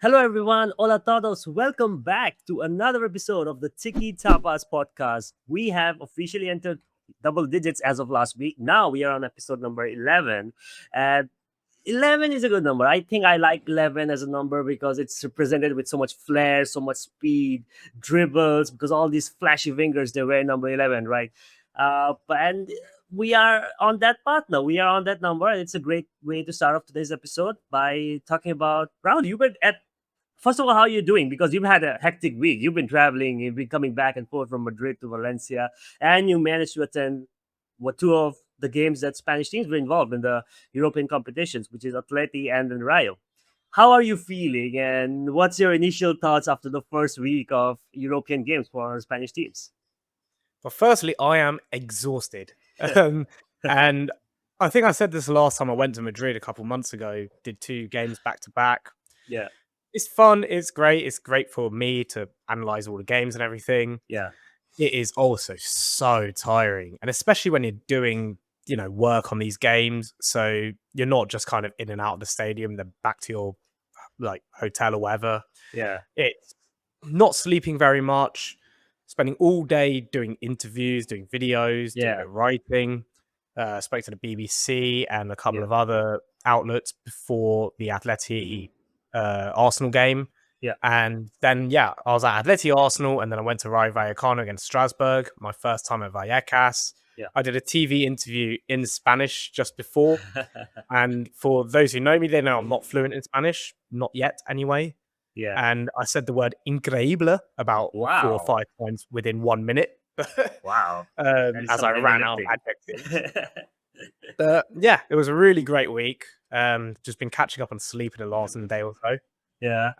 Hello, everyone. Hola todos. Welcome back to another episode of the Tiki Tapas Podcast. We have officially entered double digits as of last week. Now we are on episode number 11. And 11 is a good number. I think I like 11 as a number because it's represented with so much flair, so much speed, dribbles, because all these flashy fingers, they wear number 11, right? And we are on that path now. We are on that number. And it's a great way to start off today's episode by talking about Rahul. You were at First of all, how are you doing? Because you've had a hectic week. You've been traveling. You've been coming back and forth from Madrid to Valencia, and you managed to attend two of the games that Spanish teams were involved in the European competitions, which is Atleti and then Rayo. How are you feeling, and what's your initial thoughts after the first week of European games for Spanish teams? Well, firstly, I am exhausted. And I think I said this last time I went to Madrid a couple months ago, did 2 games back to back. Yeah, It's fun. It's great. It's great for me to analyze all the games and everything. yeah, It is also so tiring. And especially when you're doing, work on these games. So you're not just kind of in and out of the stadium, then back to your hotel or whatever. yeah, It's not sleeping very much, spending all day doing interviews, doing videos, doing a yeah, bit of writing. Spoke to the BBC and a couple yeah, of other outlets before the Atleti Arsenal game. yeah. And then, I was at Atleti Arsenal, and then I went to Rayo Vallecano against Strasbourg, my first time at Vallecas. Yeah. I did a TV interview in Spanish just before. And for those who know me, they know I'm not fluent in Spanish, not yet anyway. Yeah. And I said the word increíble about 4 or Wow. 5 times within 1 minute. Wow. That is As some I heavy ran out of lifting. adjectives. But yeah, it was a really great week. Just been catching up on sleep in the last day or so. Yeah.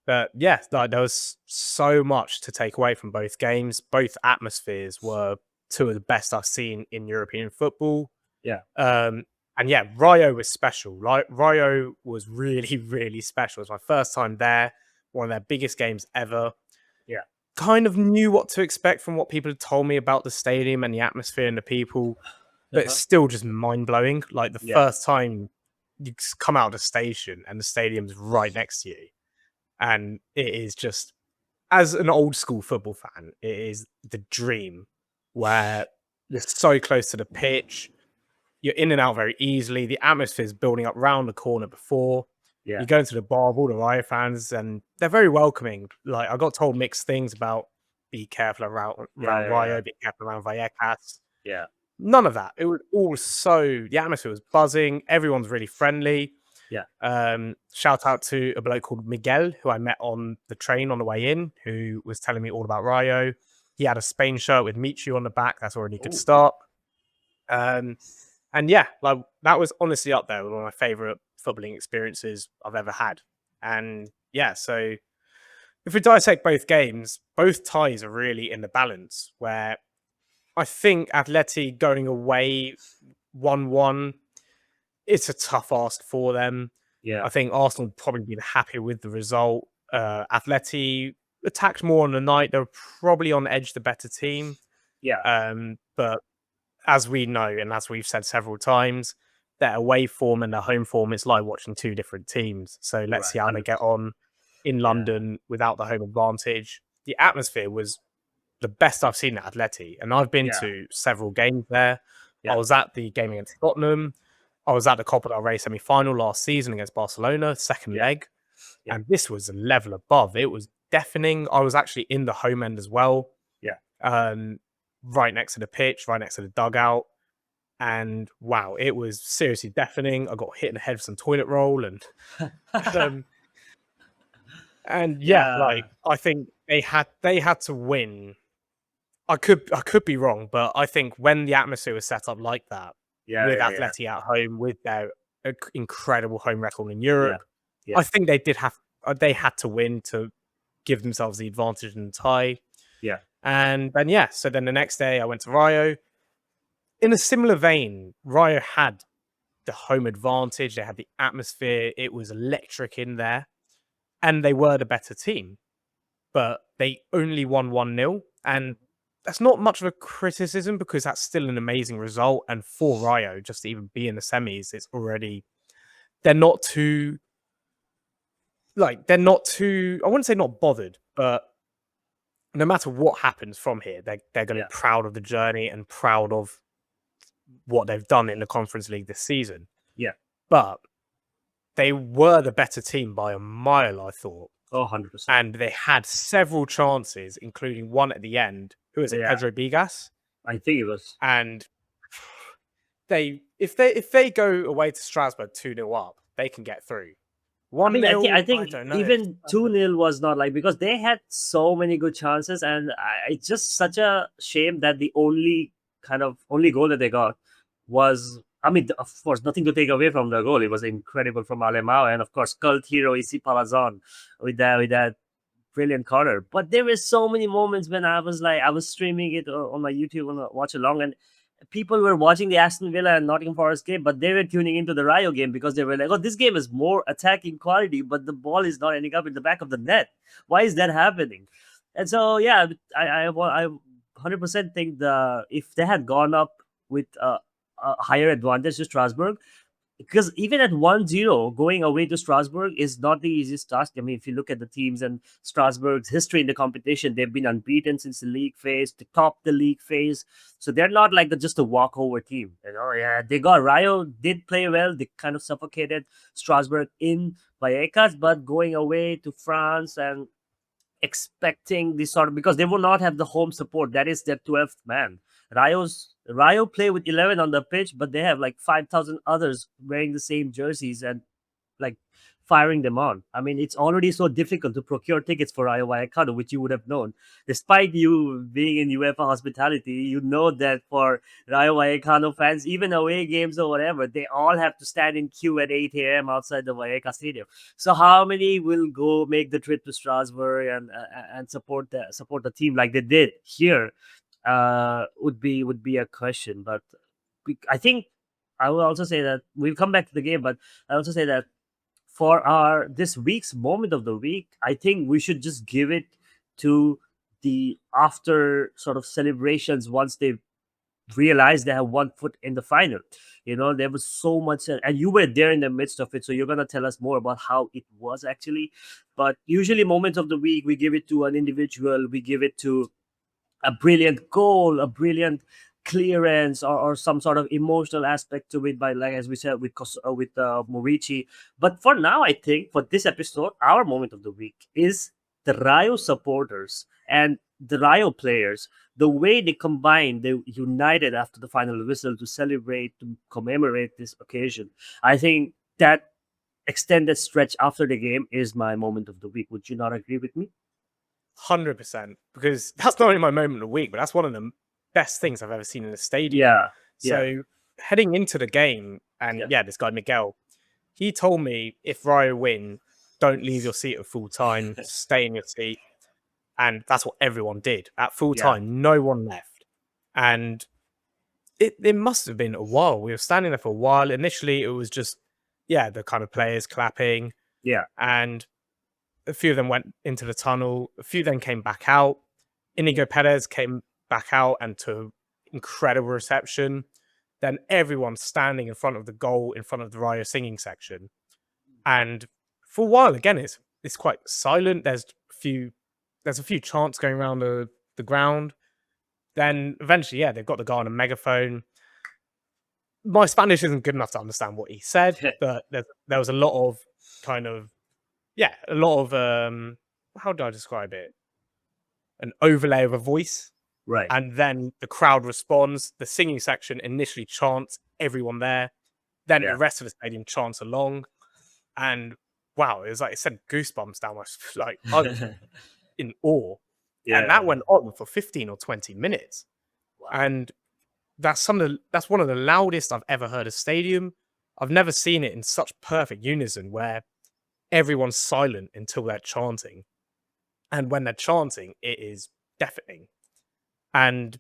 But yeah, there was so much to take away from both games. Both atmospheres were two of the best I've seen in European football. Yeah. And yeah, Rayo was special. Rayo was really, really special. It was my first time there, one of their biggest games ever. Yeah. Kind of knew what to expect from what people had told me about the stadium and the atmosphere and the people, but it's Uh-huh. still just mind blowing. Like the Yeah. first time you come out of the station and the stadium's right next to you, and it is just, as an old school football fan, it is the dream where you're so close to the pitch, you're in and out very easily. The atmosphere is building up round the corner before. Yeah. You go into the bar with all the Rayo fans, and they're very welcoming. Like, I got told mixed things about be careful around Yeah. Rayo, be careful around Vallecas. Yeah. None of that. It was all the atmosphere was buzzing. Everyone's really friendly. Yeah. Shout out to a bloke called Miguel, who I met on the train on the way in, who was telling me all about Rayo. He had a Spain shirt with Michu on the back. That's already a good Ooh. start. And yeah, like that was honestly up there with one of my favorite footballing experiences I've ever had. And yeah, so if we dissect both games, both ties are really in the balance, where I think Atleti going away 1-1, it's a tough ask for them. Yeah. I think Arsenal would probably be happier with the result. Atleti attacked more on the night. They were probably on edge the better team. Yeah. But as we know, and as we've said several times, their away form and their home form, it's like watching two different teams. So let's Right. see how they get 100%. on in Yeah. London without the home advantage. The atmosphere was the best I've seen at Atleti, and I've been Yeah. to several games there. Yeah. I was at the game against Tottenham. I was at the Copa del Rey semi-final last season against Barcelona, second Yeah. leg. Yeah. And this was a level above. It was deafening. I was actually in the home end as well. Yeah. Right next to the pitch, right next to the dugout. And wow, it was seriously deafening. I got hit in the head with some toilet roll um, and yeah, Yeah. like I think they had to win. I could be wrong, but I think when the atmosphere was set up like that, Yeah. with Yeah. Yeah. Atleti at home, with their incredible home record in Yeah. Europe, Yeah. I think they had to win to give themselves the advantage in the tie. Yeah. And then so then the next day I went to Rayo. In a similar vein, Rayo had the home advantage. They had the atmosphere. It was electric in there, and they were the better team. But they only won 1-0, and that's not much of a criticism because that's still an amazing result. And for Rayo, just to even be in the semis, it's already, they're not too like they're not too. I wouldn't say not bothered, but no matter what happens from here, they're going to Yeah, be proud of the journey and proud of what they've done in the Conference League this season. yeah. But they were the better team by a mile, I thought. Oh, 100%. And they had several chances, including one at the end. Who is it? Yeah, Pedro Bigas. I think it was. And if they go away to Strasbourg 2-0 up, they can get through. I mean, 1-0, I I think don't know. even 2-0 was not like, because they had so many good chances, and it's just such a shame that the only goal that they got was. I mean, of course, nothing to take away from the goal. It was incredible from Alemão, and of course, cult hero Isi Palazon with that brilliant corner. But there were so many moments when I was streaming it on my YouTube on a watch along, and people were watching the Aston Villa and Nottingham Forest game, but they were tuning into the Rayo game because they were like, "Oh, this game is more attacking quality, but the ball is not ending up in the back of the net. Why is that happening?" And so, yeah, I 100% think if they had gone up with a higher advantage to Strasbourg, because even at 1-0, going away to Strasbourg is not the easiest task. I mean, if you look at the teams and Strasbourg's history in the competition, they've been unbeaten since the league phase to top the league phase. So they're not like just a walkover team. Yeah, they got Rayo, did play well. They kind of suffocated Strasbourg in Vallecas, but going away to France and expecting this sort of, because they will not have the home support. That is their 12th man. Rayo play with 11 on the pitch, but they have like 5,000 others wearing the same jerseys and like firing them on. I mean, it's already so difficult to procure tickets for Rayo Vallecano, which you would have known. Despite you being in UEFA hospitality, you know that for Rayo Vallecano fans, even away games or whatever, they all have to stand in queue at 8 a.m. outside the Vallecas Stadium. So how many will go make the trip to Strasbourg and support the team like they did here? Would be a question, but I think I will also say that we'll come back to the game, but I also say that for our this week's moment of the week, I think we should just give it to the after sort of celebrations once they realize they have one foot in the final. There was so much, and you were there in the midst of it, so you're gonna tell us more about how it was actually. But usually, moment of the week, we give it to an individual, we give it to a brilliant goal, a brilliant clearance, or some sort of emotional aspect to it, by like as we said with Morici. But for now, I think for this episode, our moment of the week is the Rayo supporters and the Rayo players. The way they combined, they united after the final whistle to celebrate, to commemorate this occasion. I think that extended stretch after the game is my moment of the week. Would you not agree with me? 100%, because that's not only my moment of the week, but that's one of the best things I've ever seen in a stadium. Yeah, yeah, So heading into the game, and yeah. this guy Miguel, he told me if Rayo win, don't leave your seat at full time, stay in your seat, and that's what everyone did at full Yeah. time. No one left, and it must have been a while. We were standing there for a while. Initially, it was just the kind of players clapping, Yeah. and a few of them went into the tunnel. A few then came back out. Inigo Perez came back out and to incredible reception. Then everyone standing in front of the goal, in front of the Rayo singing section. And for a while, again, it's quite silent. There's a few chants going around the ground. Then eventually, they've got the guy on a megaphone. My Spanish isn't good enough to understand what he said, but there was a lot of kind of a lot of how do I describe it? An overlay of a voice. Right. And then the crowd responds. The singing section initially chants, everyone there. Then Yeah. the rest of the stadium chants along. And wow, it was like it sent goosebumps down my like I was in awe. Yeah. And that went on for 15 or 20 minutes. Wow. And that's one of the loudest I've ever heard a stadium. I've never seen it in such perfect unison where everyone's silent until they're chanting. And when they're chanting, it is deafening. And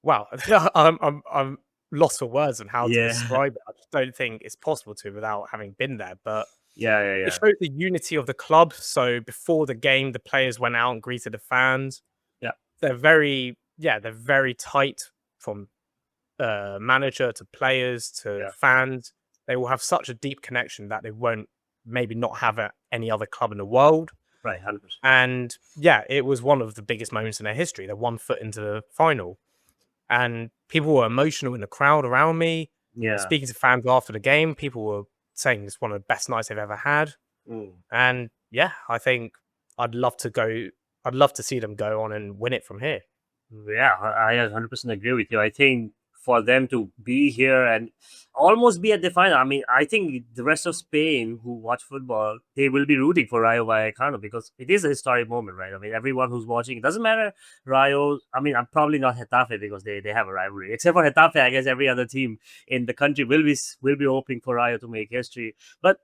wow, I'm lost for words on how to describe it. I just don't think it's possible to without having been there. But Yeah. it showed the unity of the club. So before the game, the players went out and greeted the fans. Yeah. They're very tight from manager to players to fans. They will have such a deep connection that they won't maybe not have at any other club in the world. Right, 100%. And yeah, it was one of the biggest moments in their history. They're 1 foot into the final. And people were emotional in the crowd around me. Yeah. Speaking to fans after the game, people were saying it's one of the best nights they've ever had. Mm. And yeah, I think I'd love to see them go on and win it from here. Yeah, I 100% agree with you. I think for them to be here and almost be at the final, I mean, I think the rest of Spain who watch football, they will be rooting for Rayo Vallecano because it is a historic moment, right? I mean, everyone who's watching, it doesn't matter. Rayo, I mean, I'm probably not Getafe because they have a rivalry. Except for Getafe, I guess every other team in the country will be hoping for Rayo to make history. But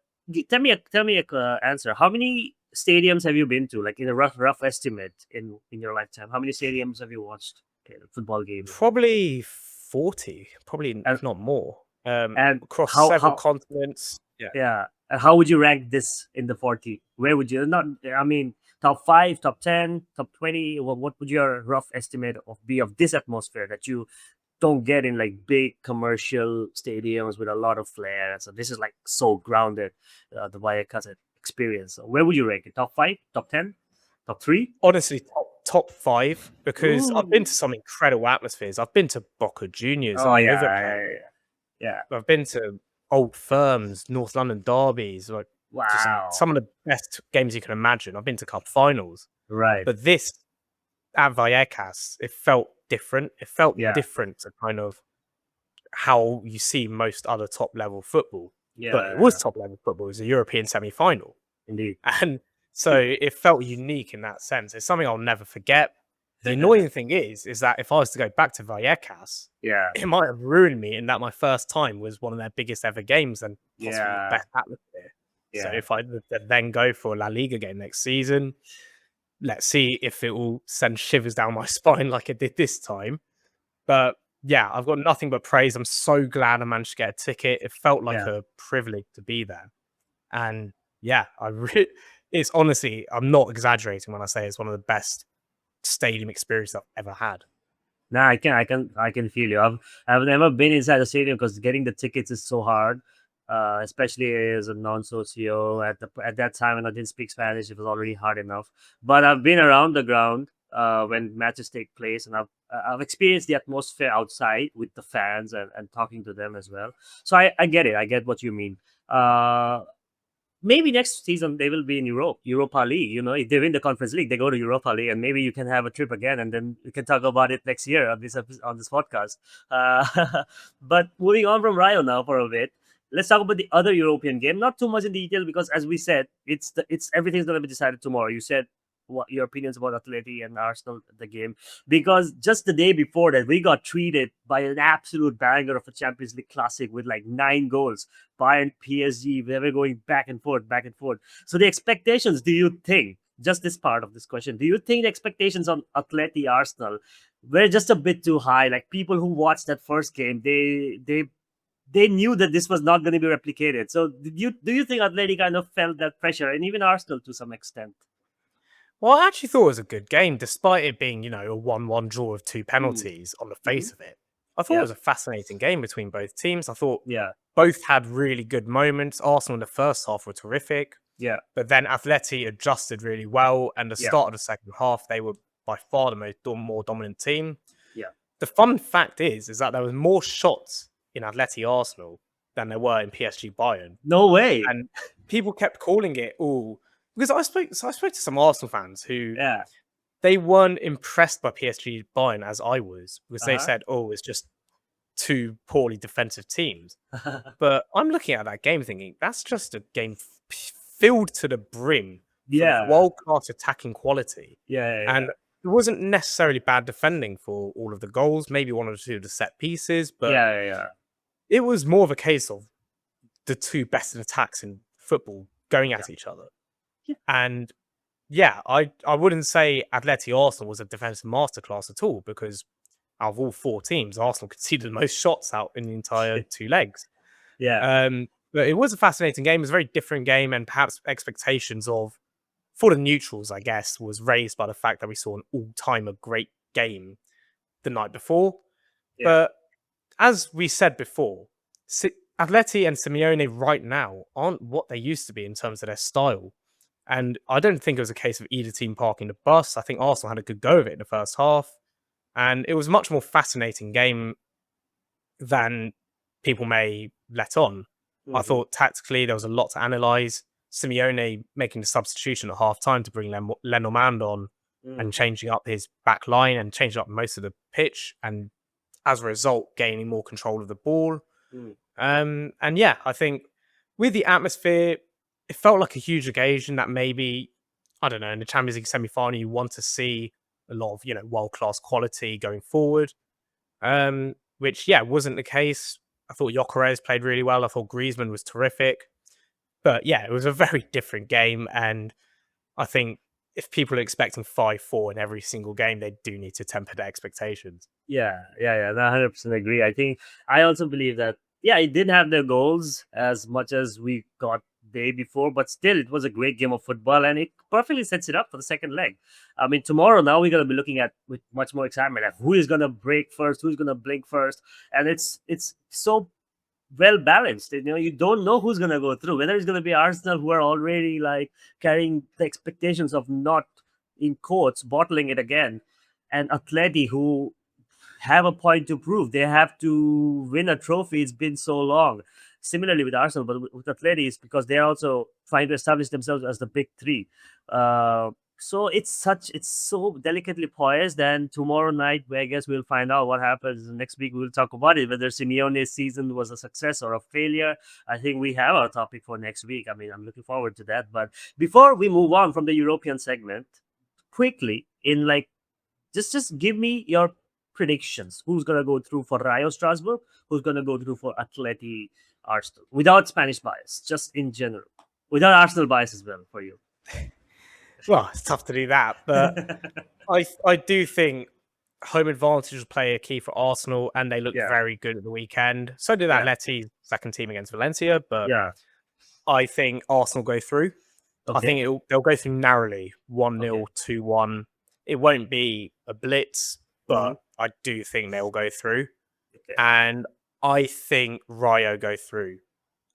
tell me a answer. How many stadiums have you been to? Like in a rough estimate in your lifetime, how many stadiums have you watched a football game? Probably 40, probably And if not more. and Across how several how continents. Yeah. yeah, and how would you rank this in the 40? Where would you not? I mean, top 5, top 10, top 20. What would your rough estimate of this atmosphere that you don't get in like big commercial stadiums with a lot of flair? So this is like so grounded, the Vallecas experience. So where would you rank it? Top 5, top 10, top 3? Honestly, top 5, because I've been Ooh. to some incredible atmospheres. I've been to Boca Juniors, Oh like yeah, River yeah, Plate. yeah, yeah. I've been to Old Firms, North London derbies, like just Wow. some of the best games you can imagine. I've been to cup finals, Right. but this at Vallecas, it felt different. It felt Yeah. different to kind of how you see most other top level football. Yeah. But it Yeah, was yeah. top level football. It was a European semi final. Indeed. And so it felt unique in that sense. It's something I'll never forget. The annoying thing is that if I was to go back to Vallecas, Yeah. it might have ruined me in that my first time was one of their biggest ever games and possibly the Yeah. best atmosphere. So Yeah. if I then go for a La Liga game next season, let's see if it will send shivers down my spine like it did this time. But yeah, I've got nothing but praise. I'm so glad I managed to get a ticket. It felt like Yeah. a privilege to be there. And yeah, it's honestly, I'm not exaggerating when I say it's one of the best stadium experiences I've ever had. Nah, I can feel you. I've never been inside the stadium because getting the tickets is so hard. Especially as a non-socio at that time when I didn't speak Spanish, it was already hard enough. But I've been around the ground when matches take place, and I've experienced the atmosphere outside with the fans and talking to them as well. So I get it. I get what you mean. Maybe next season they will be in Europa League. If they win the Conference League, they go to Europa League, and maybe you can have a trip again, and then we can talk about it next year on this podcast. But moving on from Rio now for a bit, let's talk about the other European game. Not too much in detail because, as we said, it's everything's gonna be decided tomorrow. You said what your opinions about Atleti and Arsenal the game, because just the day before that we got treated by an absolute banger of a Champions League classic with like 9 goals. Bayern, PSG, they were going back and forth, back and forth. So the expectations, do you think, just this part of this question, do you think the expectations on Atleti Arsenal were just a bit too high? Like people who watched that first game, they knew that this was not going to be replicated. So do you think Atleti kind of felt that pressure, and even Arsenal to some extent? Well, I actually thought it was a good game, despite it being, a 1-1 draw of two Mm. penalties on the Hmm. face of it. I thought it Yeah, was a fascinating game between both teams. I thought yeah, both had really good moments. Arsenal in the first half were terrific, yeah, but then Atleti adjusted really well. And the yeah, start of the second half, they were by far the more dominant team. yeah. The fun fact is that there was more shots in Atleti Arsenal than there were in PSG Bayern, No way. and people kept calling it all because I spoke to some Arsenal fans who Yeah. they weren't impressed by PSG Bayern as I was because they Uh said, "Oh, it's just two poorly defensive teams." huh. But I'm looking at that game thinking that's just a game filled to the brim full of Yeah. world class attacking quality, Yeah. Yeah. and it wasn't necessarily bad defending for all of the goals. Maybe one or two of the set pieces, but Yeah. Yeah. Yeah. it was more of a case of the two best in attacks in football going Yeah. at each other. Yeah. And yeah, I wouldn't say Atleti Arsenal was a defensive masterclass at all because out of all four teams, Arsenal conceded the most shots out in the entire two legs. Yeah. But it was a fascinating game. It was a very different game, and perhaps expectations of for the neutrals, I guess, was raised by the fact that we saw an all-timer great game the night before. Yeah. But as we said before, Atleti and Simeone right now aren't what they used to be in terms of their style. And I don't think it was a case of either team parking the bus. I think Arsenal had a good go of it in the first half. And it was a much more fascinating game than people may let on. I Mm-hmm. thought tactically there was a lot to analyse. Simeone making the substitution at half time to bring Lenormand on Mm. and changing up his back line and changing up most of the pitch. And as a result, gaining more control of the ball. Mm. And yeah, I think with the atmosphere, it felt like a huge occasion that maybe, I don't know, in the Champions League semi final, you want to see a lot of, world class quality going forward. Which, yeah, wasn't the case. I thought Gyökeres played really well. I thought Griezmann was terrific. But yeah, it was a very different game. And I think if people are expecting 5-4 in every single game, they do need to temper their expectations. Yeah. I 100% agree. I think I also believe that, yeah, it didn't have their goals as much as we got day before, but still, it was a great game of football and it perfectly sets it up for the second leg. I mean, tomorrow now we're going to be looking at with much more excitement at who is going to break first, who's going to blink first. And it's so well balanced. You don't know who's going to go through, whether it's going to be Arsenal, who are already like carrying the expectations of not, in quotes, bottling it again, and Atleti, who have a point to prove. They have to win a trophy. It's been so long. Similarly with Arsenal, but with Atleti, it's because they're also trying to establish themselves as the big three. So it's so delicately poised. And tomorrow night, I guess we'll find out what happens. Next week we'll talk about it, whether Simeone's season was a success or a failure. I think we have our topic for next week. I mean, I'm looking forward to that. But before we move on from the European segment, quickly in like just give me your predictions. Who's gonna go through for Rayo Strasbourg? Who's gonna go through for Atleti Arsenal? Without Spanish bias, just in general. Without Arsenal bias as well for you. Well, it's tough to do that, but I do think home advantage will play a key for Arsenal, and they looked Yeah, very good at the weekend. So did yeah, Atleti, second team against Valencia, but yeah. I think Arsenal go through. I Okay, think they'll go through narrowly, 1-0, okay. 2-1. It won't be a blitz, Hmm. but I do think they'll go through. Okay, And I think Rayo go through.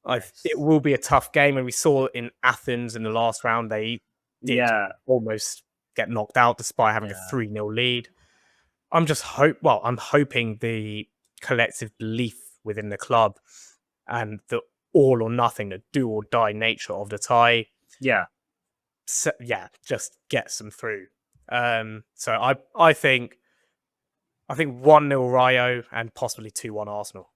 It nice. will be a tough game, and we saw in Athens in the last round, they did Yeah, almost get knocked out despite having a yeah, 3-0 lead. I'm hoping the collective belief within the club and the all or nothing, the do or die nature of the tie, yeah. yeah, just gets them through. So I think 1-0 Rayo and possibly 2-1 Arsenal.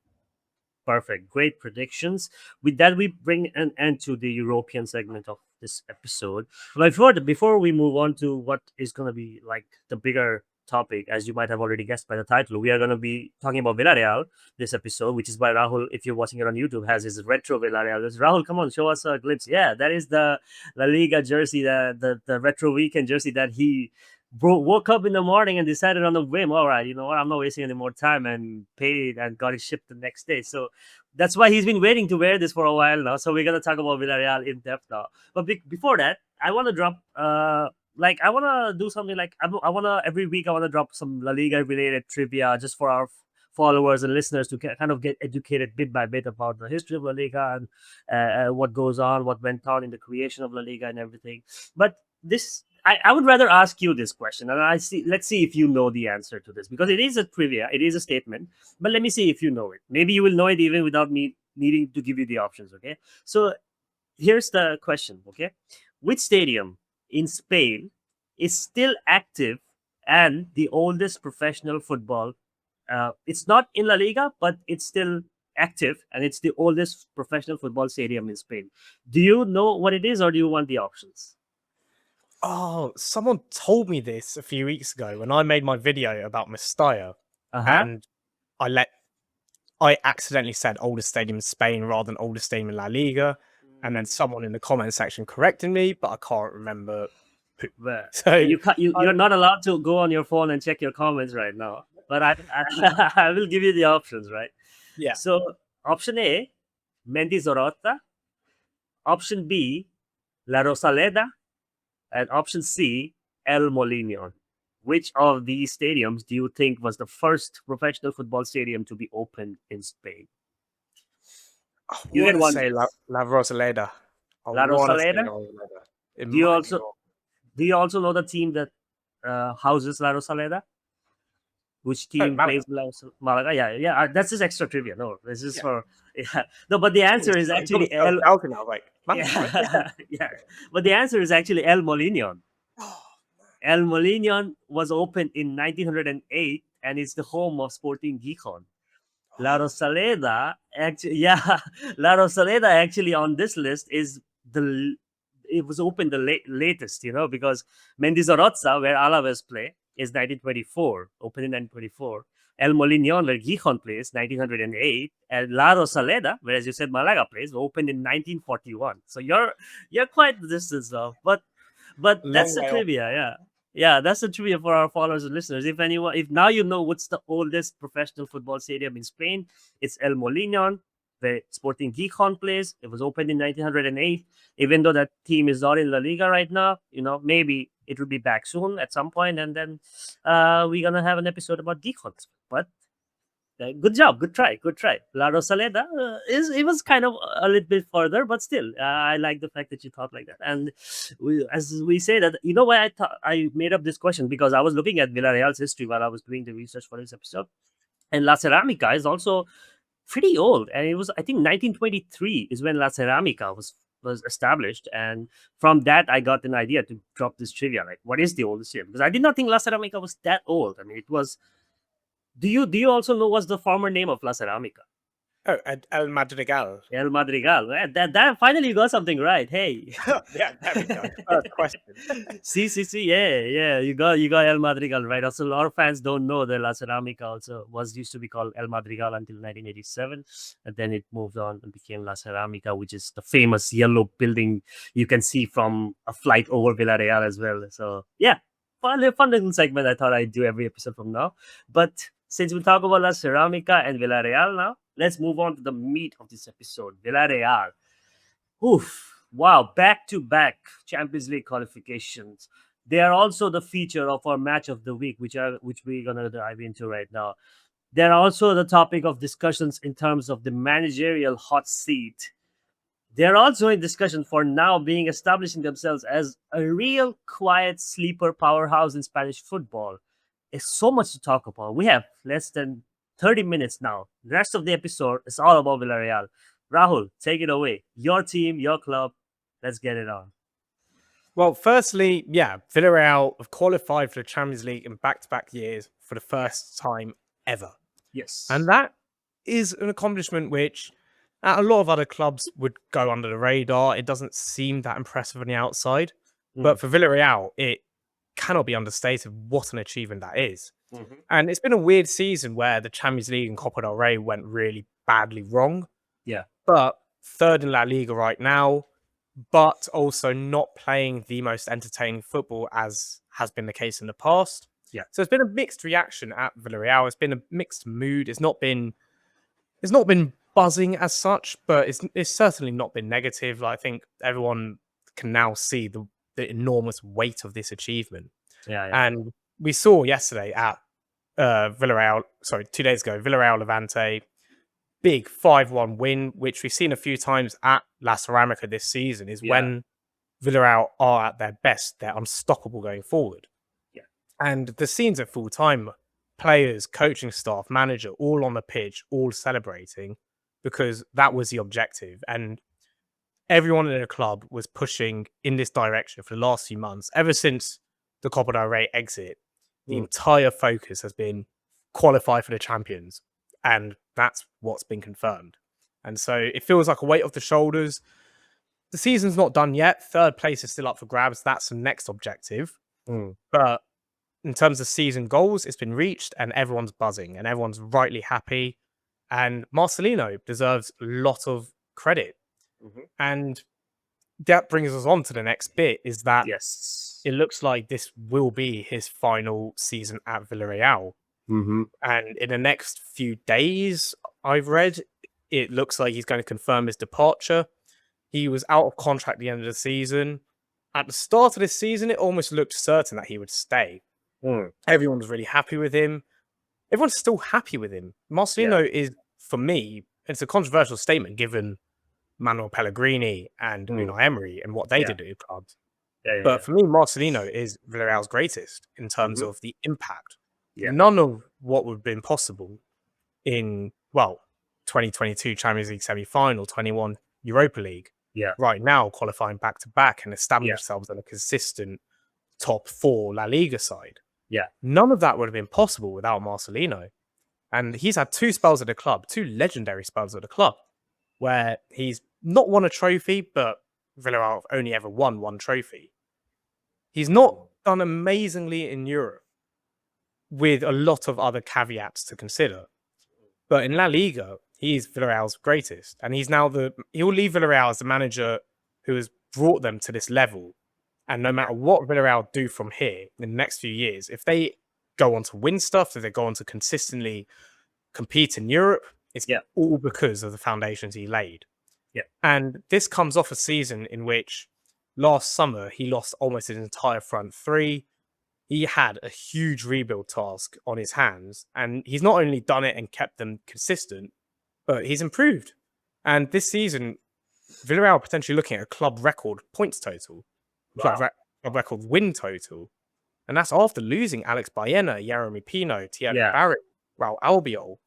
Perfect. Great predictions. With that, we bring an end to the European segment of this episode. But before we move on to what is going to be like the bigger topic, as you might have already guessed by the title, we are going to be talking about Villarreal this episode, which is by Rahul. If you're watching it on YouTube, has his retro Villarreal. Rahul, come on, show us a glimpse. Yeah, that is the La Liga jersey, the retro weekend jersey that he woke up in the morning and decided on a whim, all right, you know what, I'm not wasting any more time, and paid and got it shipped the next day. So that's why he's been waiting to wear this for a while now. So we're gonna talk about Villarreal in depth now. But before that, I want to drop like I want to do something like I want to every week I want to drop some La Liga related trivia just for our followers and listeners to kind of get educated bit by bit about the history of La Liga and what goes on, what went on in the creation of La Liga and everything. But this I would rather ask you this question, and let's see if you know the answer to this, because it is a trivia, it is a statement, but let me see if you know it. Maybe you will know it even without me needing to give you the options. Okay, so here's the question. Okay, which stadium in Spain is still active and the oldest professional football? It's not in La Liga, but it's still active, and it's the oldest professional football stadium in Spain. Do you know what it is, or do you want the options? Oh, someone told me this a few weeks ago when I made my video about Mestalla, Uh huh. and I let I accidentally said oldest stadium in Spain rather than oldest stadium in La Liga, and then someone in the comment section corrected me, but I can't remember who. Well, So, you can't, I, you're not allowed to go on your phone and check your comments right now. But I will give you the options, right? yeah, So option A, Mendizorota. Option B, La Rosaleda. And option C, El Molinón. Which of these stadiums do you think was the first professional football stadium to be opened in Spain? I You want get to one say guess. La Rosaleda. I La want to say Rosaleda. La Rosaleda. It Do you might be also wrong. do you also know the team that houses La Rosaleda? Which Oh, team Malaga. plays Malaga? Yeah, yeah. That's just extra trivia. No, this is Yeah. for yeah. No, but the answer is You got me actually so El. doubting. I was like, Malaga, right? Yeah, yeah. But the answer is actually El Molino. Oh, El Molino was opened in 1908 and is the home of Sporting Gijon. La Rosaleda, actually, yeah, La Rosaleda actually on this list is the it was opened the latest, because Mendizorroza, where Alaves play, is 1924, opened in 1924. El Molinón, where Gijon plays, 1908, and La Rosaleda, where as you said Malaga plays, opened in 1941. So you're quite the distance though, but that's long the way off. trivia, yeah. Yeah, that's the trivia for our followers and listeners. If now you know what's the oldest professional football stadium in Spain, it's El Molinón, where Sporting Gijon plays. It was opened in 1908. Even though that team is not in La Liga right now, maybe it will be back soon at some point, and then we're gonna have an episode about Gijon. But good job, good try. La Rosaleda is it was kind of a little bit further, but still, I like the fact that you thought like that. And as we say that, why I thought I made up this question because I was looking at Villarreal's history while I was doing the research for this episode, and La Ceramica is also pretty old, and it was I think 1923 is when La Ceramica was established, and from that I got an idea to drop this trivia. Like, what is the oldest year? Because I did not think La Ceramica was that old. I mean, it was. Do you also know what's the former name of La Ceramica? Oh, El Madrigal. El Madrigal. That finally you got something right. Hey. Yeah, there we go. First question. See, yeah. You got El Madrigal right. Also, a lot of fans don't know that La Ceramica also was used to be called El Madrigal until 1987, and then it moved on and became La Ceramica, which is the famous yellow building you can see from a flight over Villarreal as well. So yeah, fun little segment I thought I'd do every episode from now. But since we talk about La Ceramica and Villarreal now, let's move on to the meat of this episode. Villarreal. Oof. Wow. Back to back Champions League qualifications. They are also the feature of our match of the week, which we're gonna dive into right now. They're also the topic of discussions in terms of the managerial hot seat. They're also in discussion for now being establishing themselves as a real quiet sleeper powerhouse in Spanish football. It's so much to talk about. We have less than 30 minutes now. The rest of the episode is all about Villarreal. Rahul, take it away. Your team, your club. Let's get it on. Well, firstly, yeah, Villarreal have qualified for the Champions League in back-to-back years for the first time ever. And Yes. that is an accomplishment which a lot of other clubs would go under the radar. It doesn't seem that impressive on the outside. Mm. But for Villarreal, it cannot be understated what an achievement that is. Mm-hmm. And it's been a weird season where the Champions League and Copa del Rey went really badly wrong. Yeah. But third in La Liga right now, but also not playing the most entertaining football as has been the case in the past. Yeah. So it's been a mixed reaction at Villarreal. It's been a mixed mood. It's not been buzzing as such, but it's certainly not been negative. Like, I think everyone can now see the enormous weight of this achievement. Yeah. And we saw yesterday at Villarreal, sorry, 2 days ago, Villarreal Levante, big 5-1 win, which we've seen a few times at La Ceramica this season, is Yeah. when Villarreal are at their best. They're unstoppable going forward. Yeah. And the scenes at full time, players, coaching staff, manager, all on the pitch, all celebrating, because that was the objective. And everyone in the club was pushing in this direction for the last few months. Ever since the Copa del Rey exit, the entire focus has been qualify for the champions. And that's what's been confirmed. And so it feels like a weight off the shoulders. The season's not done yet. Third place is still up for grabs. That's the next objective. But in terms of season goals, it's been reached and everyone's buzzing and everyone's rightly happy. And Marcelino deserves a lot of credit. Mm-hmm. And that brings us on to the next bit, is that Yes. it looks like this will be his final season at Villarreal. Mm-hmm. And in the next few days, I've read, it looks like he's going to confirm his departure. He was out of contract at the end of the season. At the start of this season, it almost looked certain that he would stay. Everyone was really happy with him. Everyone's still happy with him. Marcelino is, for me, it's a controversial statement given Manuel Pellegrini and Mm. Unai Emery and what they Yeah. did at the clubs. Yeah. Yeah. But for me, Marcelino is Villarreal's greatest in terms Mm-hmm. of the impact. Yeah. None of what would have been possible in, 2022 Champions League semi-final, 21 Europa League, Yeah. right now qualifying back-to-back and establishing Yeah. themselves on a consistent top 4 La Liga side. Yeah. None of that would have been possible without Marcelino. And he's had 2 spells at the club, 2 legendary spells at the club, where he's not won a trophy, but Villarreal have only ever won 1 trophy. He's not done amazingly in Europe, with a lot of other caveats to consider. But in La Liga, he's Villarreal's greatest. And he'll leave Villarreal as the manager who has brought them to this level. And no matter what Villarreal do from here in the next few years, if they go on to win stuff, if they go on to consistently compete in Europe, it's Yeah. all because of the foundations he laid. Yeah. And this comes off a season in which last summer he lost almost his entire front three. He had a huge rebuild task on his hands, and he's not only done it and kept them consistent, but he's improved. And this season, Villarreal are potentially looking at a club record points total, Wow. club record win total. And that's after losing Alex Baena, Jeremy Pino, Thierry Yeah. Barrett, Raul Albiol.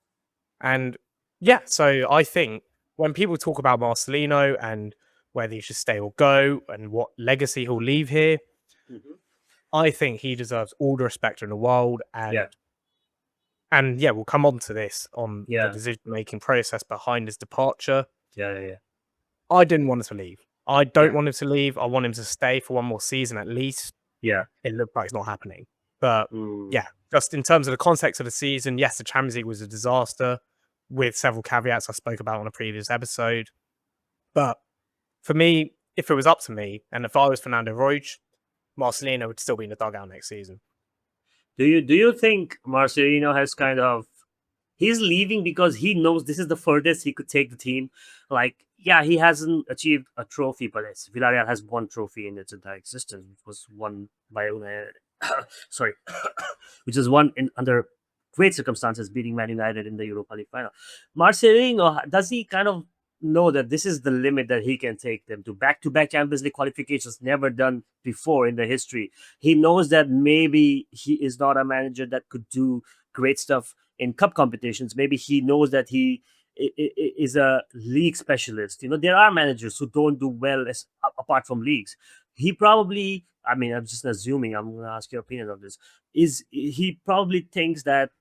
And yeah, so I think when people talk about Marcelino and whether he should stay or go and what legacy he'll leave here, Mm-hmm. I think he deserves all the respect in the world. Yeah. And yeah, we'll come on to this on the Yeah. decision-making process behind his departure. Yeah. I didn't want him to leave. I don't Yeah. want him to leave. I want him to stay for one more season at least. Yeah. It looked like it's not happening. But Mm. yeah, just in terms of the context of the season, yes, the Champions League was a disaster with several caveats I spoke about on a previous episode. But for me, if it was up to me, and if I was Fernando Roig, Marcelino would still be in the dugout next season. Do you think Marcelino has kind of he's leaving because he knows this is the furthest he could take the team? Like, yeah, he hasn't achieved a trophy, but Villarreal has one trophy in its entire existence, which was won by Unai. Sorry, which was won in under great circumstances, beating Man United in the Europa League final. Marcelino, does he kind of know that this is the limit that he can take them to? Back-to-back Champions League qualifications, never done before in the history. He knows that maybe he is not a manager that could do great stuff in cup competitions. Maybe he knows that he is a league specialist. There are managers who don't do well apart from leagues. He probably, I mean, I'm just assuming, I'm going to ask your opinion on this, he probably thinks that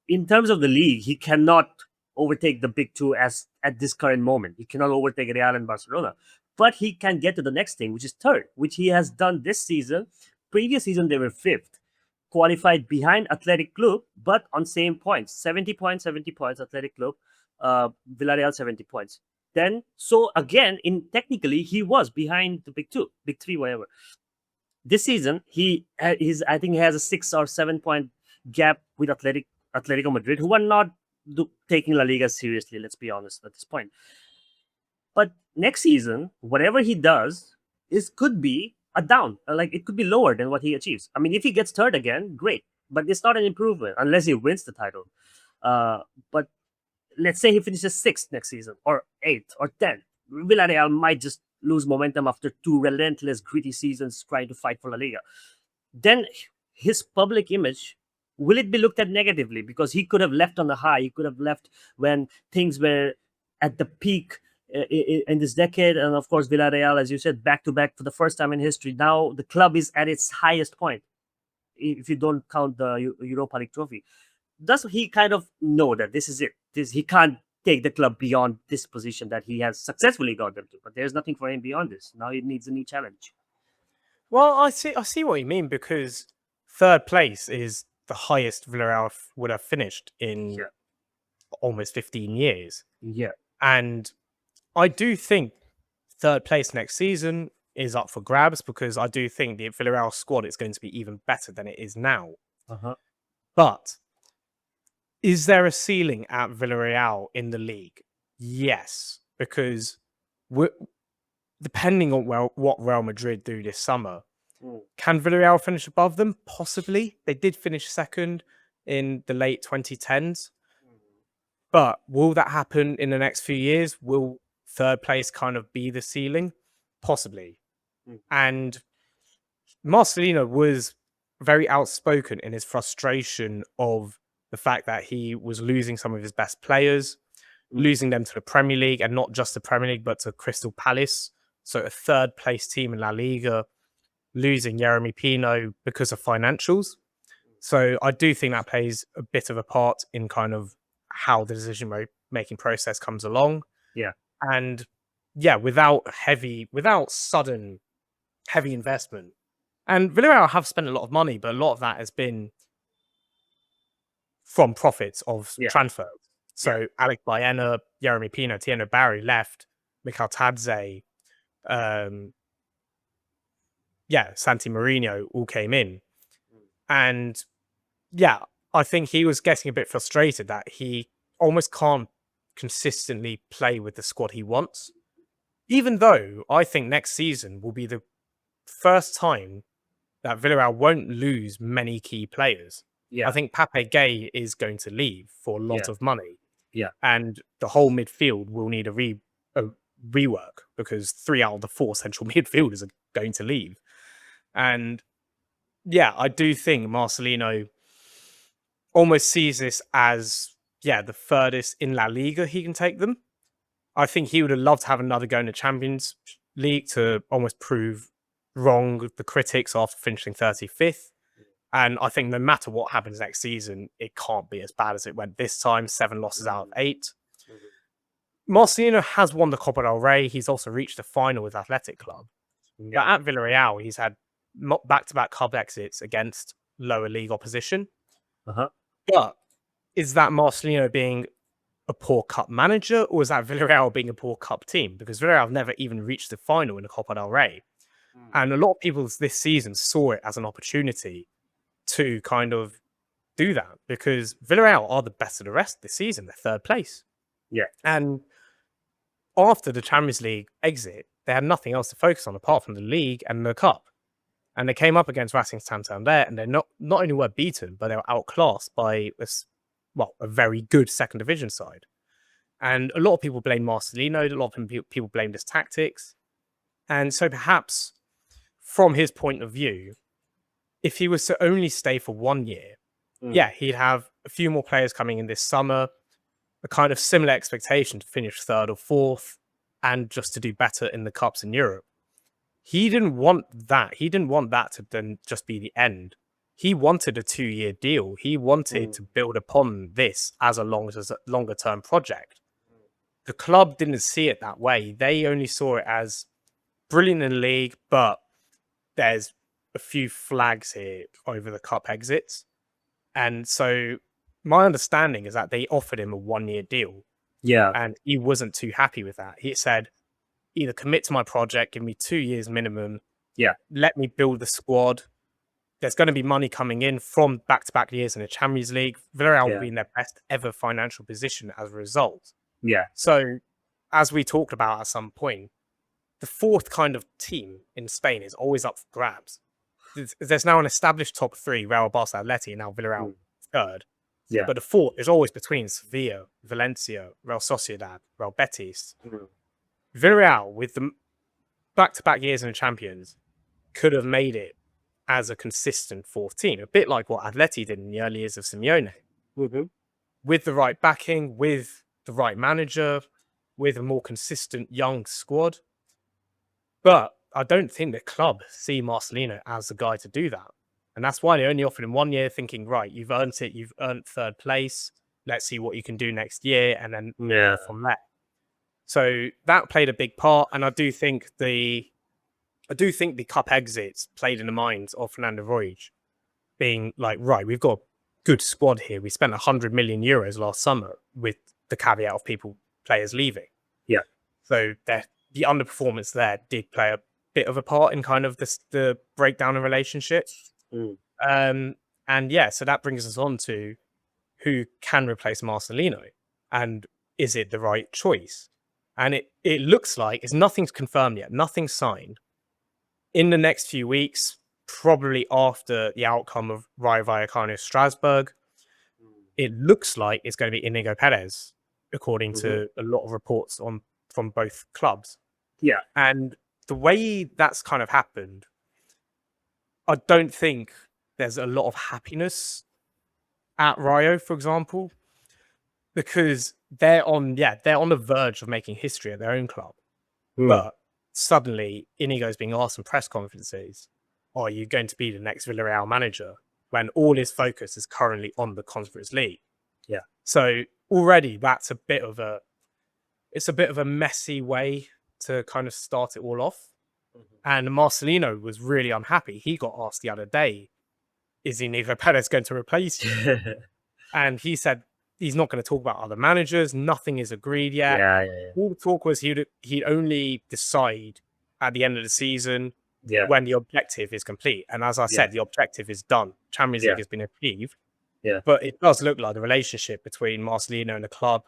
in terms of the league, he cannot overtake the big two as at this current moment. He cannot overtake Real and Barcelona, but he can get to the next thing, which is third, which he has done this season. Previous season, they were fifth, qualified behind Athletic Club, but on same points, 70 points, Athletic Club, Villarreal 70 points. Then, so again, technically, he was behind the big two, big three, whatever. This season, I think he has a 6 or 7 point gap with Atletico Madrid, who are not taking La Liga seriously, let's be honest at this point. But next season, whatever he does could be a down. Like, it could be lower than what he achieves. I mean, if he gets third again, great. But it's not an improvement unless he wins the title. But let's say he finishes 6th next season, or 8th, or 10th. Villarreal might just lose momentum after 2 relentless, gritty seasons trying to fight for La Liga. Then his public image, will it be looked at negatively? Because he could have left on a high. He could have left when things were at the peak in this decade. And of course, Villarreal, as you said, back-to-back for the first time in history. Now the club is at its highest point, if you don't count the Europa League trophy. Does he kind of know that this is it? He can't take the club beyond this position that he has successfully got them to. But there's nothing for him beyond this. Now he needs a new challenge. Well, I see what you mean, because third place is the highest Villarreal would have finished in almost 15 years. Yeah. And I do think third place next season is up for grabs, because I do think the Villarreal squad is going to be even better than it is now. Uh-huh. But is there a ceiling at Villarreal in the league? Yes, because depending on what Real Madrid do this summer, can Villarreal finish above them? Possibly. They did finish second in the late 2010s. But will that happen in the next few years? Will third place kind of be the ceiling? Possibly. Mm. And Marcelino was very outspoken in his frustration of the fact that he was losing some of his best players, losing them to the Premier League, and not just the Premier League, but to Crystal Palace. So a third place team in La Liga, losing Jeremy Pino because of financials. So I do think that plays a bit of a part in kind of how the decision making process comes along. Yeah. And yeah, without sudden heavy investment. And Villarreal have spent a lot of money, but a lot of that has been from profits of transfers. So Alec Baena, Jeremy Pino, Tieno Barry left, Mikhail Tadze, Santi Mourinho all came in. And yeah, I think he was getting a bit frustrated that he almost can't consistently play with the squad he wants. Even though I think next season will be the first time that Villarreal won't lose many key players. Yeah. I think Pape Gay is going to leave for a lot of money. Yeah. And the whole midfield will need a rework because 3 out of the 4 central midfielders are going to leave. And yeah, I do think Marcelino almost sees this as, the furthest in La Liga he can take them. I think he would have loved to have another go in the Champions League to almost prove wrong the critics after finishing 35th. And I think no matter what happens next season, it can't be as bad as it went this time. 7 losses out of 8. Marcelino has won the Copa del Rey. He's also reached the final with Athletic Club. But at Villarreal, he's had back-to-back cup exits against lower league opposition. But is that Marcelino being a poor cup manager, or is that Villarreal being a poor cup team? Because Villarreal have never even reached the final in the Copa del Rey. And a lot of people this season saw it as an opportunity to kind of do that because Villarreal are the best of the rest this season. They're third place. Yeah. And after the Champions League exit, they had nothing else to focus on apart from the league and the cup. And they came up against Racing Santander, and they not only were beaten, but they were outclassed by a very good second division side. And a lot of people blame Marcelino. A lot of people blamed his tactics. And so perhaps from his point of view, if he was to only stay for 1 year, he'd have a few more players coming in this summer, a kind of similar expectation to finish 3rd or 4th, and just to do better in the cups in Europe. He didn't want that. He didn't want that to then just be the end. He wanted a 2-year deal. He wanted to build upon this as a longer term project. The club didn't see it that way. They only saw it as brilliant in the league, but there's a few flags here over the cup exits. And so my understanding is that they offered him a 1-year deal. Yeah. And he wasn't too happy with that. He said, either commit to my project, give me 2 years minimum. Yeah. Let me build the squad. There's going to be money coming in from back-to-back years in the Champions League. Villarreal will be in their best ever financial position as a result. Yeah. So, as we talked about at some point, the 4th kind of team in Spain is always up for grabs. There's now an established top 3, Real, Barca, Atleti, and now Villarreal 3rd. Yeah. But the 4th is always between Sevilla, Valencia, Real Sociedad, Real Betis. Villarreal, with the back-to-back years in the Champions, could have made it as a consistent 4th team, a bit like what Atleti did in the early years of Simeone. With the right backing, with the right manager, with a more consistent young squad. But I don't think the club see Marcelino as the guy to do that. And that's why they only offered him 1 year, thinking, right, you've earned it, you've earned 3rd place. Let's see what you can do next year, and then from there. So that played a big part, and I do think the cup exits played in the minds of Fernando Roig, being like, right, we've got a good squad here. We spent 100 million euros last summer with the caveat of players leaving. Yeah. So the underperformance there did play a bit of a part in kind of the breakdown in relationships. And so that brings us on to who can replace Marcelino, and is it the right choice? And it looks like nothing's confirmed yet, nothing's signed. In the next few weeks, probably after the outcome of Rayo Vallecano Strasbourg, it looks like it's going to be Inigo Perez, according to a lot of reports on from both clubs. Yeah. And the way that's kind of happened, I don't think there's a lot of happiness at Rayo, for example, because they're on the verge of making history at their own club. Hmm. But suddenly Inigo's being asked in press conferences, are you going to be the next Villarreal manager? When all his focus is currently on the Conference League. Yeah. So already that's a bit of a messy way to kind of start it all off. And Marcelino was really unhappy. He got asked the other day, is Inigo Perez going to replace you? And he said he's not going to talk about other managers. Nothing is agreed yet. Yeah, yeah, All the talk was he'd only decide at the end of the season yeah, when the objective is complete. And as I yeah, said, the objective is done. Champions yeah, League has been achieved. yeah. But it does look like the relationship between Marcelino and the club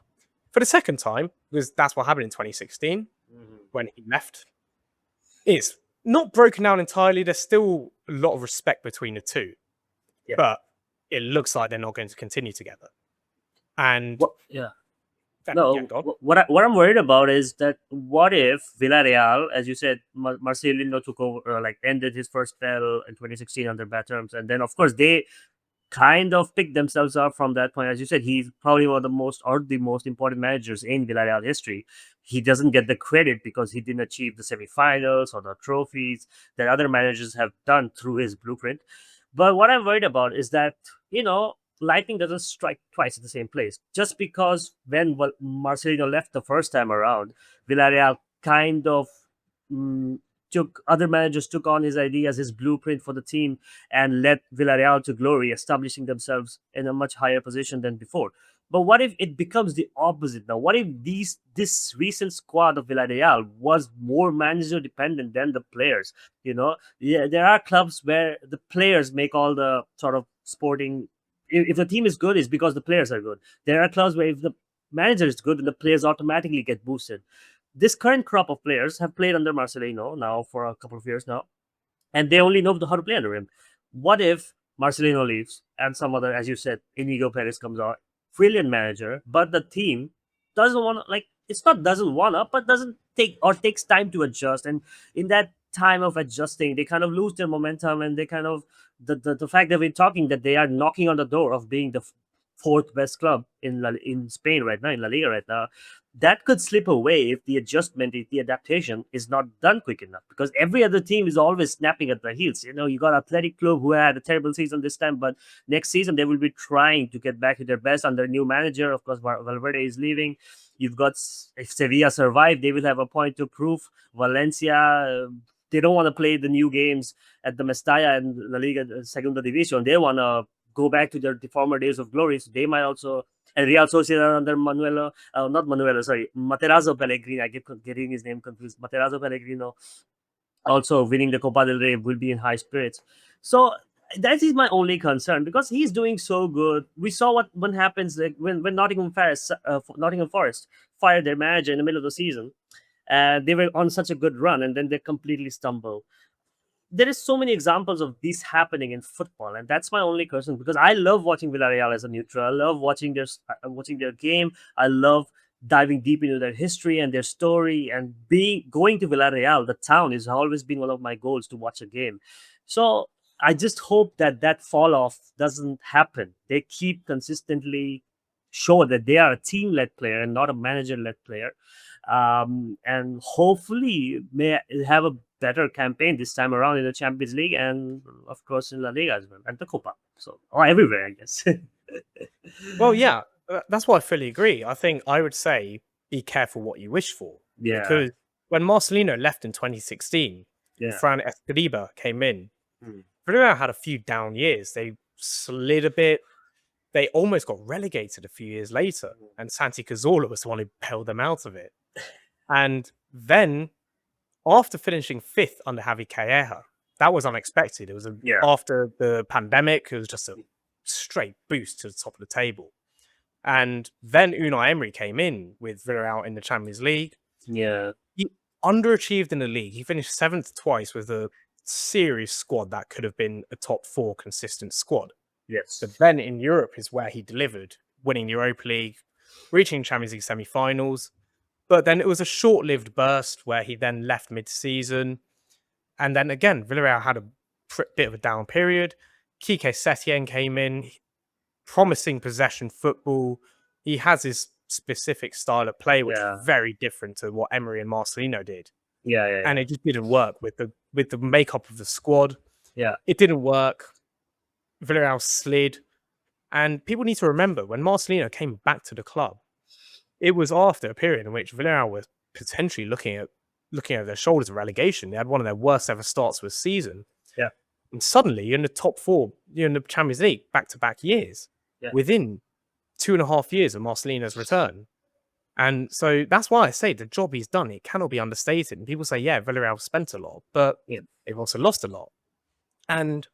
for the second time, because that's what happened in 2016 Mhm. when he left. It's not broken down entirely. There's still a lot of respect between the two. Yeah. But it looks like they're not going to continue together. And What? Yeah. yeah, No, go on. what I'm worried about is that what if Villarreal, as you said, Marcelino took over, like ended his first spell in 2016 under bad terms, and then of course they kind of picked themselves up from that point. As you said, he's probably one of the most important managers in Villarreal history. He doesn't get the credit because he didn't achieve the semifinals or the trophies that other managers have done through his blueprint. But what I'm worried about is that, lightning doesn't strike twice at the same place. Just because when Marcelino left the first time around, Villarreal kind of mm, other managers took on his ideas, his blueprint for the team, and led Villarreal to glory, establishing themselves in a much higher position than before. But what if it becomes the opposite now? What if this recent squad of Villarreal was more manager dependent than the players? Yeah, there are clubs where the players make all the sort of sporting. If the team is good, it's because the players are good. There are clubs where if the manager is good, then the players automatically get boosted. This current crop of players have played under Marcelino now for a couple of years now, and they only know how to play under him. What if Marcelino leaves and some other, as you said, Inigo Perez comes out, brilliant manager, but the team doesn't want to, like, it's not doesn't want to, but doesn't take or takes time to adjust, and in that time of adjusting, they kind of lose their momentum, and they kind of the fact that we're talking that they are knocking on the door of being the fourth best club in Spain right now, in La Liga right now, that could slip away if the adjustment, if the adaptation is not done quick enough. Because every other team is always snapping at the heels. You got Athletic Club who had a terrible season this time, but next season they will be trying to get back to their best under a new manager. Of course, Valverde is leaving. You've got, if Sevilla survive, they will have a point to prove. Valencia, they don't want to play the new games at the Mestalla and La Liga Segunda División. They want to go back to their former days of glory. So they might also, and Real Sociedad under not Manuelo, sorry, Materazzo Pellegrini. I keep getting his name confused. Materazzo Pellegrino also winning the Copa del Rey will be in high spirits. So that is my only concern because he's doing so good. We saw what happens like when Nottingham Forest fired their manager in the middle of the season. They were on such a good run, and then they completely stumble. There is so many examples of this happening in football, and that's my only concern because I love watching Villarreal as a neutral. I love watching their game. I love diving deep into their history and their story, and being going to Villarreal, the town, has always been one of my goals to watch a game. So I just hope that that fall off doesn't happen. They keep consistently show that they are a team led player and not a manager led player, and hopefully may have a better campaign this time around in the Champions League and of course in La Liga as well and the Copa. So everywhere, I guess. Well, yeah, that's what I fully agree. I think I would say be careful what you wish for Yeah, because when Marcelino left in 2016, yeah, Fran Escriba came in. mm, Villarreal had a few down years. They slid a bit. They almost got relegated a few years later, and Santi Cazorla was the one who bailed them out of it. And then, after finishing fifth under Javi Calleja, that was unexpected. It was yeah, after the pandemic. It was just a straight boost to the top of the table. And then Unai Emery came in with Villarreal in the Champions League. yeah, He underachieved in the league. He finished seventh twice with a serious squad that could have been a top four consistent squad. yes, But then in Europe is where he delivered, winning the Europa League, reaching Champions League semi-finals. But then it was a short-lived burst where he then left mid-season. And then again, Villarreal had a bit of a down period. Quique Setien came in, promising possession football. He has his specific style of play, which Yeah. is very different to what Emery and Marcelino did. Yeah. And it just didn't work with the makeup of the squad. Yeah. It didn't work. Villarreal slid. And people need to remember, when Marcelino came back to the club, it was after a period in which Villarreal was potentially looking at their shoulders of relegation. They had one of their worst ever starts to a season. Yeah. And suddenly you're in the top four, you're in the Champions League back-to-back years within 2.5 years of Marcelino's return. And so that's why I say the job he's done, it cannot be understated. And people say, yeah, Villarreal spent a lot, but they've also lost a lot. And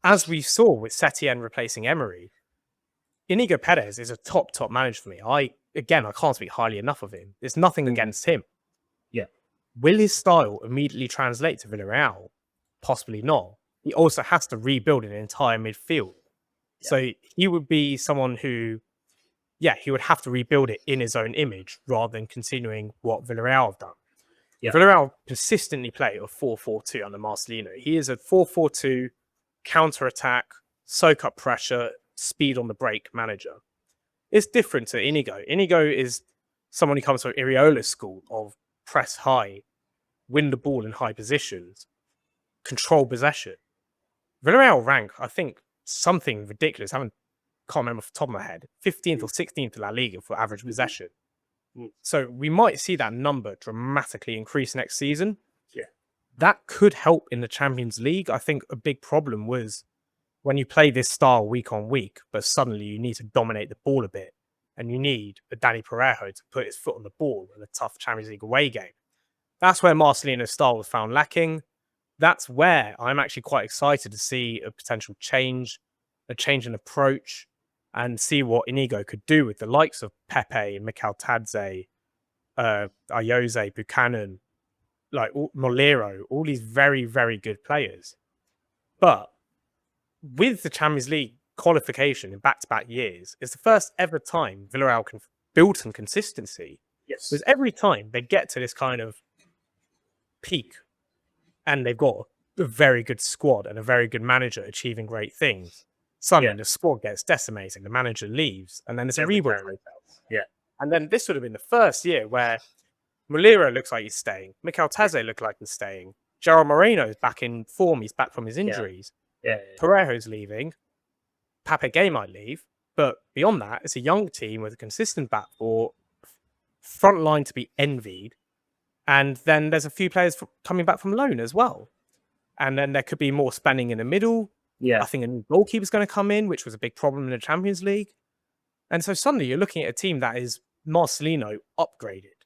as we saw with Setien replacing Emery, Inigo Perez is a top manager for me. I can't speak highly enough of him. There's nothing against him. Yeah. Will his style immediately translate to Villarreal? Possibly not. He also has to rebuild an entire midfield. Yeah. So he would be someone who, he would have to rebuild it in his own image rather than continuing what Villarreal have done. Yeah. Villarreal consistently play a 4-4-2 under Marcelino. He is a 4-4-2 counter-attack, soak up pressure, speed on the break manager. It's different to Inigo. Inigo is someone who comes from Iriola's school of press high, win the ball in high positions, control possession. Villarreal rank, I think, something ridiculous. I can't remember off the top of my head. 15th or 16th in La Liga for average possession. So we might see that number dramatically increase next season. Yeah. That could help in the Champions League. I think a big problem was when you play this style week on week, but suddenly you need to dominate the ball a bit, and you need a Dani Parejo to put his foot on the ball in a tough Champions League away game. That's where Marcelino's style was found lacking. That's where I'm actually quite excited to see a potential change, a change in approach, and see what Inigo could do with the likes of Pepe, Mikel Tadze, Ayoze, Buchanan, like Molero, all these very, very good players. But with the Champions League qualification in back-to-back years, it's the first ever time Villarreal built on consistency. Yes. Because every time they get to this kind of peak and they've got a very good squad and a very good manager achieving great things, suddenly the squad gets decimated, the manager leaves, and then it's a rebuild process. Yeah. And then this would have been the first year where Molero looks like he's staying, Mikel Tadze looks like he's staying, Gerard Moreno is back in form, he's back from his injuries. Parejo's leaving, Pape Gay might leave, but beyond that, it's a young team with a consistent back four, front line to be envied, and then there's a few players coming back from loan as well. And then there could be more spending in the middle. Yeah, I think a new goalkeeper's going to come in, which was a big problem in the Champions League. And so suddenly you're looking at a team that is Marcelino upgraded.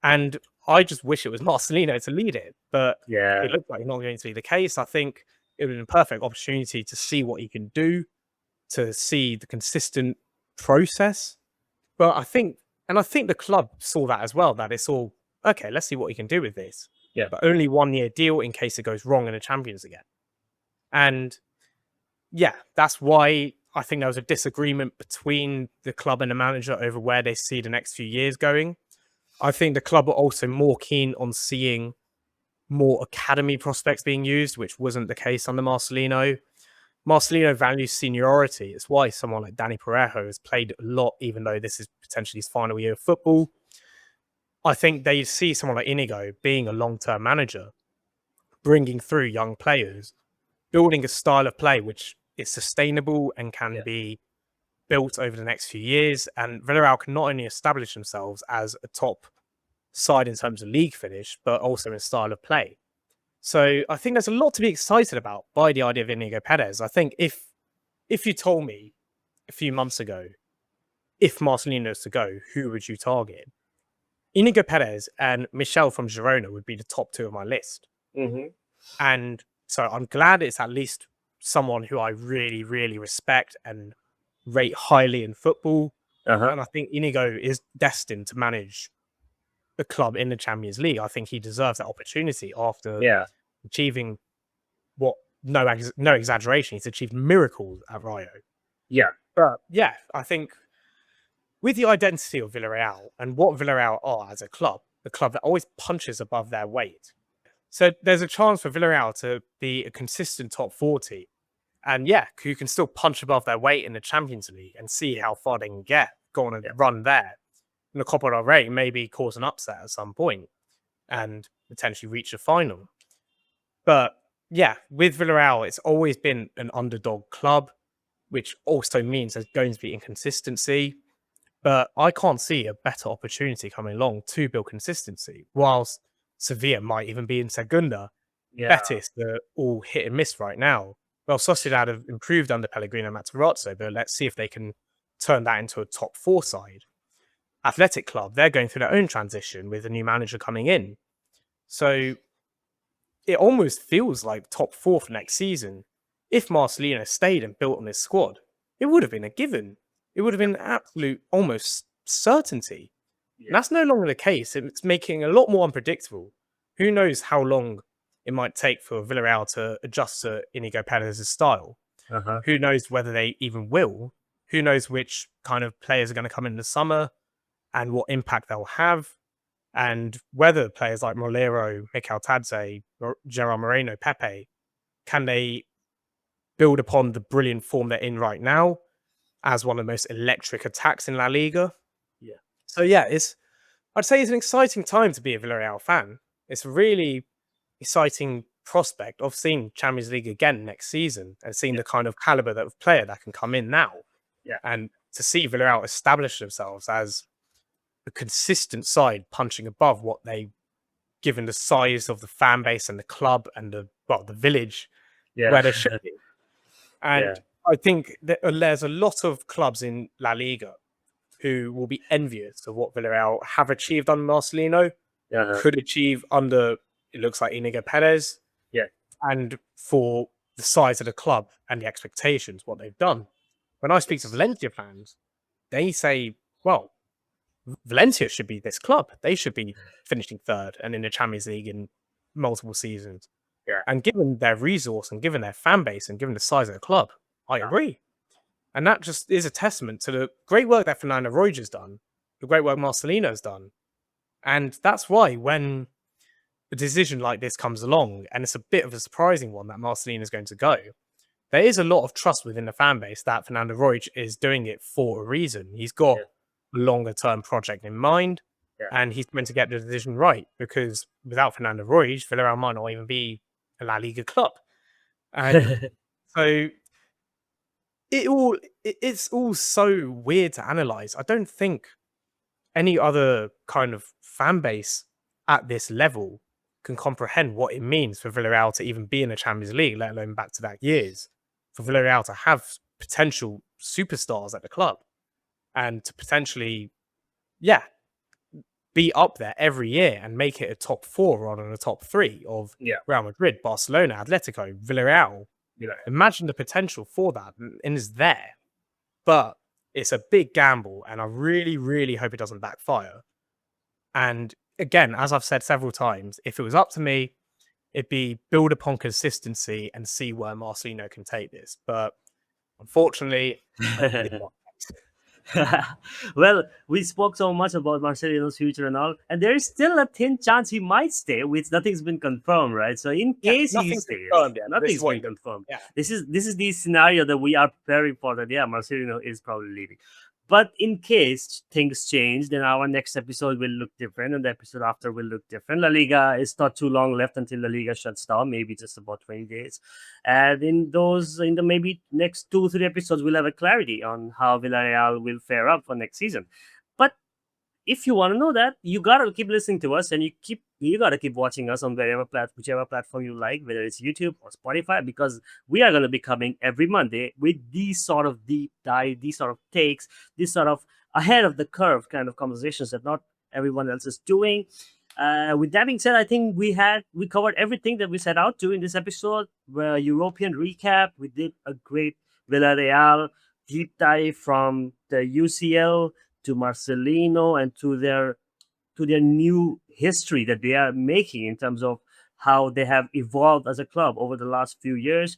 And I just wish it was Marcelino to lead it, but it looks like not going to be the case. I think it would be a perfect opportunity to see what he can do, to see the consistent process. But I think the club saw that as well, that it's all, okay, let's see what he can do with this. Yeah. But only 1 year deal in case it goes wrong in the Champions again. And that's why I think there was a disagreement between the club and the manager over where they see the next few years going. I think the club were also more keen on seeing more academy prospects being used, which wasn't the case under Marcelino. Marcelino values seniority. It's why someone like Dani Parejo has played a lot, even though this is potentially his final year of football. I think they see someone like Inigo being a long-term manager, bringing through young players, building a style of play which is sustainable and can be built over the next few years. And Villarreal can not only establish themselves as a top side in terms of league finish, but also in style of play. So I think there's a lot to be excited about by the idea of Inigo Perez. I think if you told me a few months ago, if Marcelino is to go, who would you target? Inigo Perez and Michel from Girona would be the top two of my list. Mm-hmm. And so I'm glad it's at least someone who I really, really respect and rate highly in football. Uh-huh. And I think Inigo is destined to manage a club in the Champions League. I think he deserves that opportunity after achieving what, no exaggeration, he's achieved miracles at Rayo. Yeah. But I think with the identity of Villarreal and what Villarreal are as a club, the club that always punches above their weight. So there's a chance for Villarreal to be a consistent top 40. And yeah, who can still punch above their weight in the Champions League and see how far they can get, go on a run there. In the Copa del Rey, maybe cause an upset at some point and potentially reach a final. But yeah, with Villarreal, it's always been an underdog club, which also means there's going to be inconsistency. But I can't see a better opportunity coming along to build consistency. Whilst Sevilla might even be in Segunda, Yeah. Betis, they're all hit and miss right now. Well, Sociedad have improved under Pellegrino Matarazzo, but let's see if they can turn that into a top 4 side. Athletic Club, they're going through their own transition with a new manager coming in. So it almost feels like top 4 for next season. If Marcelino stayed and built on his squad, it would have been a given. It would have been absolute almost certainty. And that's no longer the case. It's making it a lot more unpredictable. Who knows how long it might take for Villarreal to adjust to Inigo Perez's style? Who knows whether they even will? Who knows which kind of players are going to come in the summer and what impact they'll have? And whether players like Molero, Mikel Tadze, Gerard Moreno, Pepe, can they build upon the brilliant form they're in right now as one of the most electric attacks in La Liga? Yeah. So yeah, I'd say it's an exciting time to be a Villarreal fan. It's a really exciting prospect of seeing Champions League again next season and seeing the kind of caliber of player that can come in now. Yeah. And to see Villarreal establish themselves as a consistent side punching above what they, given the size of the fan base and the club and the village, where they should be. And I think that there's a lot of clubs in La Liga who will be envious of what Villarreal have achieved under Marcelino, could achieve under, it looks like, Inigo Perez. Yeah. And for the size of the club and the expectations, what they've done. When I speak to Valencia fans, they say, well, Valencia should be this club. They should be finishing third and in the Champions League in multiple seasons. Yeah. And given their resource and given their fan base and given the size of the club, I agree. And that just is a testament to the great work that Fernando Roig has done, the great work Marcelino has done. And that's why when a decision like this comes along, and it's a bit of a surprising one that Marcelino is going to go, there is a lot of trust within the fan base that Fernando Roig is doing it for a reason. He's got a longer term project in mind, and he's meant to get the decision right, because without Fernando Roig, Villarreal might not even be a La Liga club. And so it's all so weird to analyze. I don't think any other kind of fan base at this level can comprehend what it means for Villarreal to even be in the Champions League, let alone back-to-back years. For Villarreal to have potential superstars at the club and to potentially, be up there every year and make it a top 4 rather than a top 3 of Real Madrid, Barcelona, Atletico, Villarreal. Imagine the potential for that, and it's there. But it's a big gamble, and I really, really hope it doesn't backfire. And again, as I've said several times, if it was up to me, it'd be build upon consistency and see where Marcelino can take this. But unfortunately, well, we spoke so much about Marcelino's future and all, and there is still a thin chance he might stay, which nothing's been confirmed, right? So in case he stays, nothing's been confirmed. This is the scenario that we are preparing for, that Marcelino is probably leaving. But in case things change, then our next episode will look different, and the episode after will look different. La Liga is not too long left until La Liga shuts down, maybe just about 20 days. And in the maybe next 2-3 episodes, we'll have a clarity on how Villarreal will fare up for next season. But if you want to know that, you gotta keep listening to us, and you gotta keep watching us on whichever platform you like, whether it's YouTube or Spotify, because we are gonna be coming every Monday with these sort of deep dive, these sort of takes, these sort of ahead of the curve kind of conversations that not everyone else is doing. With that being said, I think we covered everything that we set out to in this episode. Where European recap, we did a great Villarreal deep dive from the UCL to Marcelino and to their new history that they are making in terms of how they have evolved as a club over the last few years.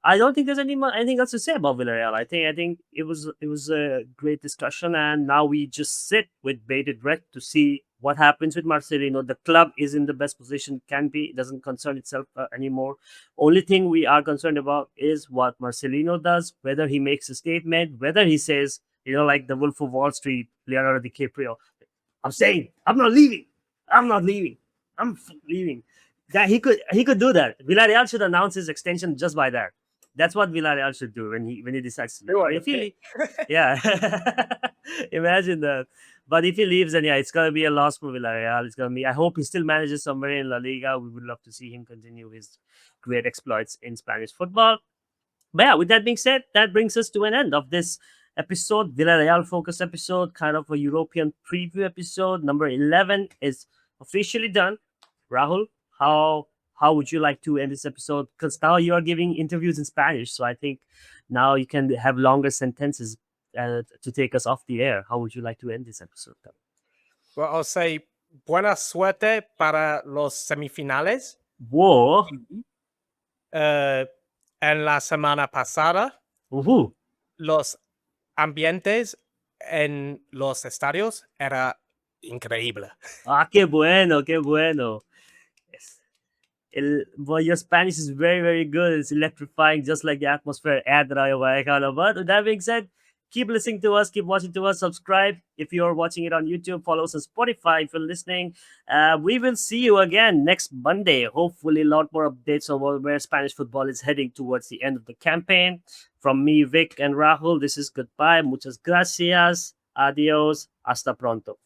I don't think there's anything else to say about Villarreal. I think it was a great discussion, and now we just sit with bated breath to see what happens with Marcelino. The club is in the best position can be; it doesn't concern itself anymore. Only thing we are concerned about is what Marcelino does, whether he makes a statement, whether he says, like the Wolf of Wall Street, Leonardo DiCaprio, I'm saying, I'm not leaving. I'm not leaving. Leaving. That he could do that. Villarreal should announce his extension just by that. That's what Villarreal should do when he decides to leave. Who are But the if he pick? yeah, imagine that. But if he leaves, then yeah, it's gonna be a loss for Villarreal. It's gonna be. I hope he still manages somewhere in La Liga. We would love to see him continue his great exploits in Spanish football. But yeah, with that being said, that brings us to an end of this episode, Villarreal focus episode, kind of a European preview episode. Number 11 is officially done. Rahul, how would you like to end this episode? Because now you are giving interviews in Spanish, so I think now you can have longer sentences to take us off the air. How would you like to end this episode? Well, I'll say buena suerte para los semifinales. Whoa. En la semana pasada, los ambientes en los estadios era increíble. Ah, qué bueno, qué bueno. Yes. Well, your Spanish is very, very good. It's electrifying, just like the atmosphere at Rayo Vallecano. But with that being said, keep listening to us, keep watching to us, subscribe. If you're watching it on YouTube, follow us on Spotify if you're listening. We will see you again next Monday. Hopefully, a lot more updates on where Spanish football is heading towards the end of the campaign. From me, Vic, and Rahul, this is goodbye. Muchas gracias. Adios. Hasta pronto.